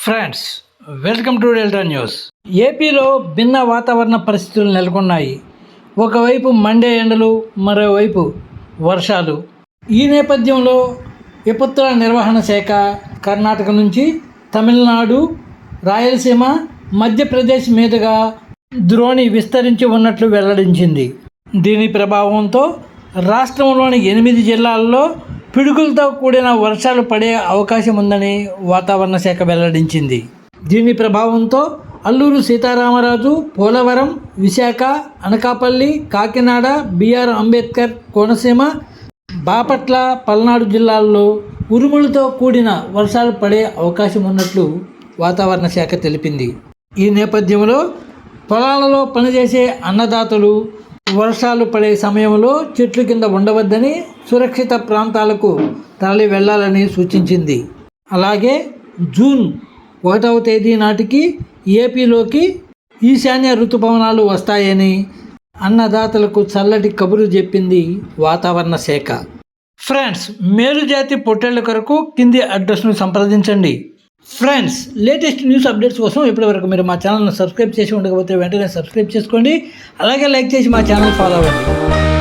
Friends, welcome to delta news. ఏపీలో భిన్న వాతావరణ పరిస్థితులు నెలకొన్నాయి. ఒకవైపు మండే ఎండలు, మరోవైపు వర్షాలు. ఈ నేపథ్యంలో విపత్తుల నిర్వహణ శాఖ కర్ణాటక నుంచి తమిళనాడు, రాయలసీమ, మధ్యప్రదేశ్ మీదుగా ద్రోణి విస్తరించి ఉన్నట్లు వెల్లడించింది. దీని ప్రభావంతో రాష్ట్రంలోని 8 జిల్లాల్లో పిడుగులతో కూడిన వర్షాలు పడే అవకాశం ఉందని వాతావరణ శాఖ వెల్లడించింది. దీని ప్రభావంతో అల్లూరు సీతారామరాజు, పోలవరం, విశాఖ, అనకాపల్లి, కాకినాడ, బిఆర్ అంబేద్కర్ కోనసీమ, బాపట్ల, పల్నాడు జిల్లాల్లో ఉరుములతో కూడిన వర్షాలు పడే అవకాశం ఉన్నట్లు వాతావరణ శాఖ తెలిపింది. ఈ నేపథ్యంలో పొలాలలో పనిచేసే అన్నదాతలు వర్షాలు పడే సమయంలో చెట్ల కింద ఉండవద్దని, సురక్షిత ప్రాంతాలకు తరలి వెళ్లాలని సూచించింది. అలాగే జూన్ 1వ తేదీ నాటికి ఏపీలోకి ఈశాన్య ఋతుపవనాలు వస్తాయని అన్నదాతలకు చల్లటి కబురు చెప్పింది వాతావరణ శాఖ. ఫ్రెండ్స్, మేలుజాతి పొట్టేళ్ల కొరకు కింది అడ్రస్ను సంప్రదించండి. ఫ్రెండ్స్, లేటెస్ట్ న్యూస్ అప్డేట్స్ కోసం ఇప్పటివరకు మీరు మా ఛానల్ను సబ్స్క్రైబ్ చేసి ఉండకపోతే వెంటనే సబ్స్క్రైబ్ చేసుకోండి. అలాగే లైక్ చేసి మా ఛానల్ ఫాలో అవ్వండి.